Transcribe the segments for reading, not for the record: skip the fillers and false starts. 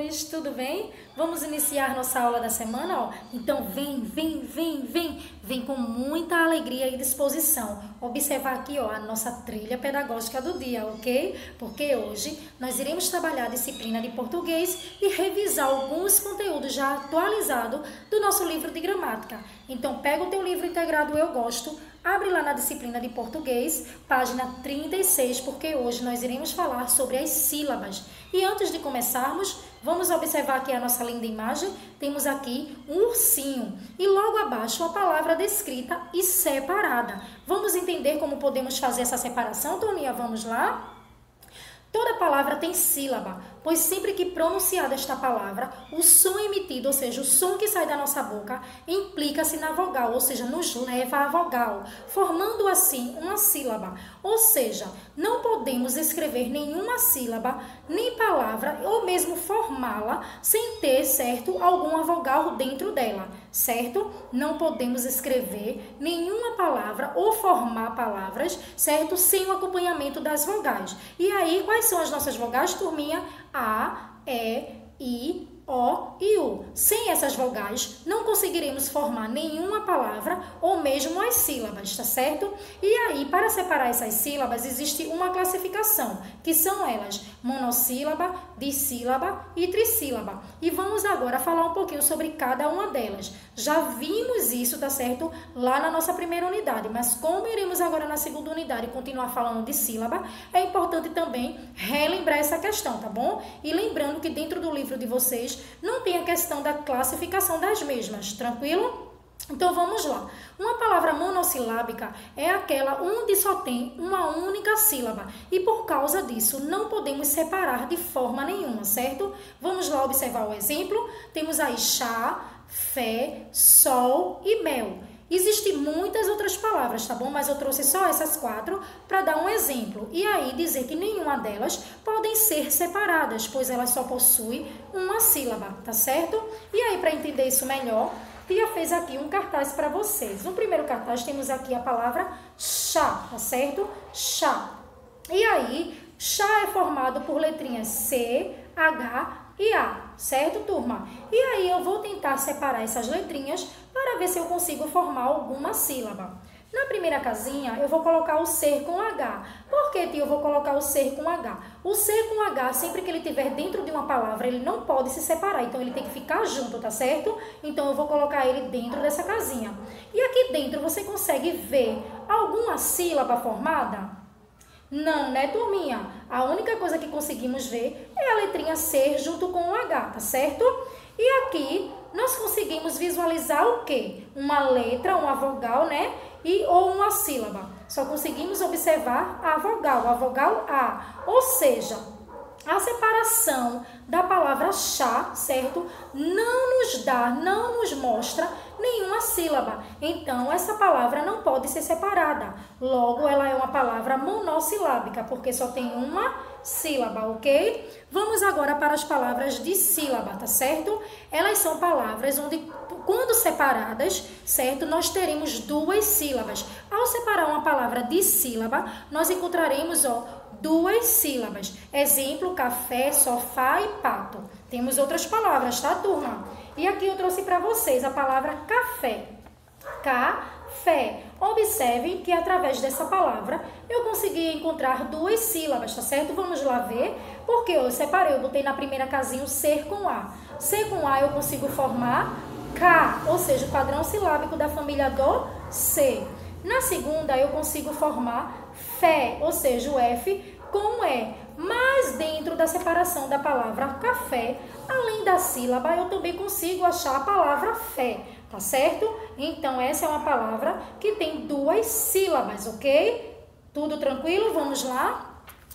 alunos, tudo bem? Vamos iniciar nossa aula da semana, ó. Então vem com muita alegria e disposição. Observar aqui, ó, a nossa trilha pedagógica do dia, ok? Porque hoje nós iremos trabalhar a disciplina de português e revisar alguns conteúdos já atualizados do nosso livro de gramática. Então pega o teu livro integrado Eu Gosto, abre lá na disciplina de português, página 36, porque hoje nós iremos falar sobre as sílabas. E antes de começarmos, vamos observar aqui a nossa linda imagem. Temos aqui um ursinho e logo abaixo a palavra descrita e separada. Vamos entender como podemos fazer essa separação, turminha? Vamos lá? Toda palavra tem sílaba, pois sempre que pronunciada esta palavra, o som emitido, ou seja, o som que sai da nossa boca, implica-se na vogal, ou seja, nos leva à vogal, formando assim uma sílaba. Ou seja, não podemos escrever nenhuma sílaba, nem palavra, ou mesmo formá-la, sem ter, certo, alguma vogal dentro dela, certo? Não podemos escrever nenhuma palavra ou formar palavras, certo? Sem o acompanhamento das vogais. E aí, quais são as nossas vogais, turminha? A, E, I, O e U. Sem essas vogais, não conseguiremos formar nenhuma palavra ou mesmo as sílabas, tá certo? E aí, para separar essas sílabas, existe uma classificação, que são elas monossílaba, dissílaba e trissílaba. E vamos agora falar um pouquinho sobre cada uma delas. Já vimos isso, tá certo? Lá na nossa primeira unidade, mas como iremos agora na segunda unidade continuar falando de sílaba, é importante também relembrar essa questão, tá bom? E lembrando que dentro do livro de vocês não tem a questão da classificação das mesmas, tranquilo? Então vamos lá. Uma palavra monossilábica é aquela onde só tem uma única sílaba e por causa disso não podemos separar de forma nenhuma, certo? Vamos lá observar o exemplo. Temos aí chá, fé, sol e mel. Existem muitas outras palavras, tá bom? Mas eu trouxe só essas 4 para dar um exemplo. E aí dizer que nenhuma delas podem ser separadas, pois elas só possuem uma sílaba, tá certo? E aí, para entender isso melhor, Tia fez aqui um cartaz para vocês. No primeiro cartaz temos aqui a palavra chá, tá certo? Chá. E aí, chá é formado por letrinhas C, H e A, certo, turma? E aí eu vou tentar separar essas letrinhas para ver se eu consigo formar alguma sílaba. Na primeira casinha, eu vou colocar o ser com H. Por que, tia, eu vou colocar o ser com H? O ser com H, sempre que ele estiver dentro de uma palavra, ele não pode se separar. Então, ele tem que ficar junto, tá certo? Então, eu vou colocar ele dentro dessa casinha. E aqui dentro, você consegue ver alguma sílaba formada? Não, né, turminha? A única coisa que conseguimos ver é a letrinha ser junto com o H, tá certo? E aqui, nós conseguimos visualizar o quê? Uma letra, uma vogal, né? Ou uma sílaba. Só conseguimos observar a vogal A. Ou seja, a separação da palavra chá, certo? Não nos mostra nenhuma sílaba. Então, essa palavra não pode ser separada. Logo, ela é uma palavra monossilábica, porque só tem uma sílaba, ok? Vamos agora para as palavras de sílaba, tá certo? Elas são palavras onde, quando separadas, certo, nós teremos 2 sílabas. Ao separar uma palavra de sílaba, nós encontraremos, ó, 2 sílabas. Exemplo, café, sofá e pato. Temos outras palavras, tá, turma? E aqui eu trouxe para vocês a palavra café. Café. Observem que através dessa palavra eu consegui encontrar 2 sílabas, tá certo? Vamos lá ver. Porque eu separei, eu botei na primeira casinha o ser com A. Ser com A eu consigo formar K, ou seja, o padrão silábico da família do C. Na segunda eu consigo formar fé, ou seja, o F com E. Mas dentro da separação da palavra café, além da sílaba, eu também consigo achar a palavra fé, tá certo? Então, essa é uma palavra que tem 2 sílabas, ok? Tudo tranquilo? Vamos lá?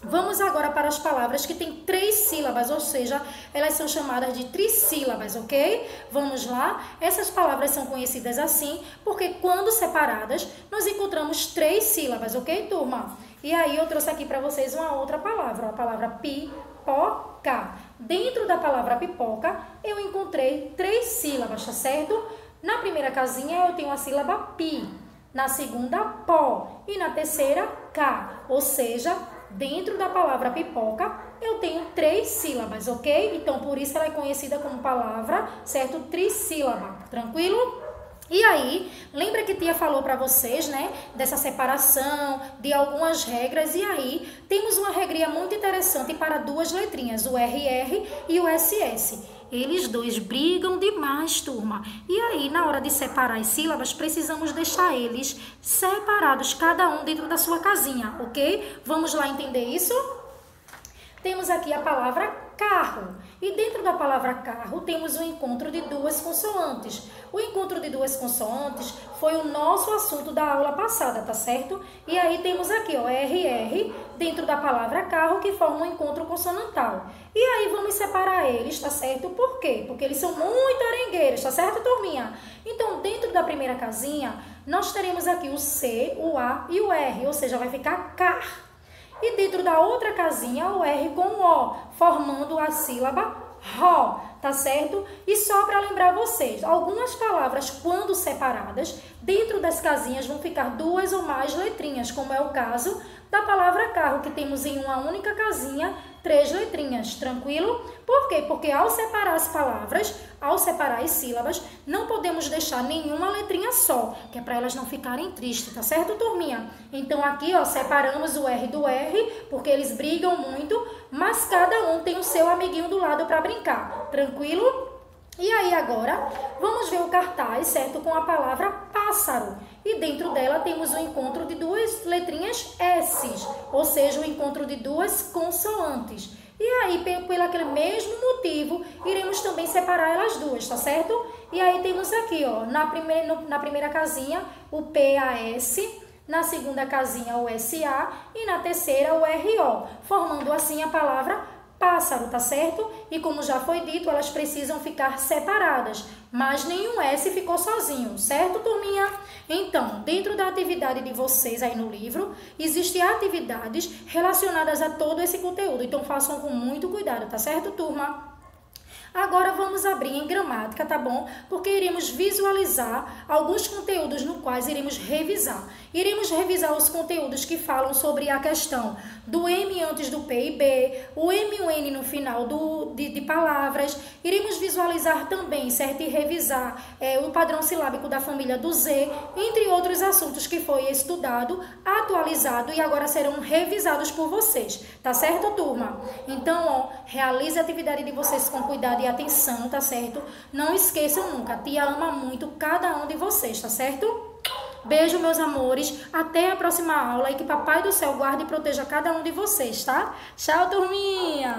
Vamos agora para as palavras que têm 3 sílabas, ou seja, elas são chamadas de trissílabas, ok? Vamos lá? Essas palavras são conhecidas assim porque quando separadas, nós encontramos 3 sílabas, ok, turma? E aí eu trouxe aqui para vocês uma outra palavra, a palavra pipoca. Dentro da palavra pipoca, eu encontrei 3 sílabas, tá certo? Na primeira casinha eu tenho a sílaba pi, na segunda pó e na terceira K, ou seja, Dentro da palavra pipoca, eu tenho 3 sílabas, ok? Então, por isso ela é conhecida como palavra, certo? Trissílaba, tranquilo? E aí, lembra que tia falou para vocês, né, dessa separação, de algumas regras, e aí temos uma regrinha muito interessante para 2 letrinhas, o RR e o SS. Eles dois brigam demais, turma. E aí, na hora de separar as sílabas, precisamos deixar eles separados, cada um dentro da sua casinha, ok? Vamos lá entender isso? Temos aqui a palavra carro. E dentro da palavra carro, temos o encontro de 2 consoantes. O encontro de 2 consoantes foi o nosso assunto da aula passada, tá certo? E aí temos aqui, ó, RR, dentro da palavra carro, que forma um encontro consonantal. E aí vamos separar eles, tá certo? Por quê? Porque eles são muito arengueiros, tá certo, turminha? Então, dentro da primeira casinha, nós teremos aqui o C, o A e o R, ou seja, vai ficar car. E dentro da outra casinha, o R com o O, formando a sílaba RO, tá certo? E só para lembrar vocês, algumas palavras, quando separadas, dentro das casinhas vão ficar 2 ou mais letrinhas, como é o caso da palavra carro, que temos em uma única casinha 3 letrinhas, tranquilo? Por quê? Porque ao separar as palavras, ao separar as sílabas, não podemos deixar nenhuma letrinha só, que é para elas não ficarem tristes, tá certo, turminha? Então aqui, ó, separamos o R do R, porque eles brigam muito, mas cada um tem o seu amiguinho do lado para brincar, tranquilo? E aí agora, vamos ver o cartaz, certo? Com a palavra pássaro. E dentro dela temos o encontro de 2 letrinhas S, ou seja, o encontro de 2 consoantes. E aí, pelo aquele mesmo motivo, iremos também separar elas duas, tá certo? E aí temos aqui, ó, na primeira casinha, o PAS, na segunda casinha, o SA e na terceira, o RO, formando assim a palavra pássaro, tá certo? E como já foi dito, elas precisam ficar separadas, mas nenhum S ficou sozinho, certo, turminha? Então, dentro da atividade de vocês aí no livro, existem atividades relacionadas a todo esse conteúdo, então façam com muito cuidado, tá certo, turma? Agora vamos abrir em gramática, tá bom? Porque iremos visualizar alguns conteúdos no quais iremos revisar. Iremos revisar os conteúdos que falam sobre a questão do M antes do P e B, o M e o N no final de palavras. Iremos visualizar também, certo? E revisar o padrão silábico da família do Z, entre outros assuntos que foi estudado, atualizado e agora serão revisados por vocês. Tá certo, turma? Então, ó, realize a atividade de vocês com cuidado e atenção, tá certo? Não esqueçam nunca, a tia ama muito cada um de vocês, tá certo? Beijo, meus amores. Até a próxima aula e que Papai do Céu guarde e proteja cada um de vocês, tá? Tchau, turminha!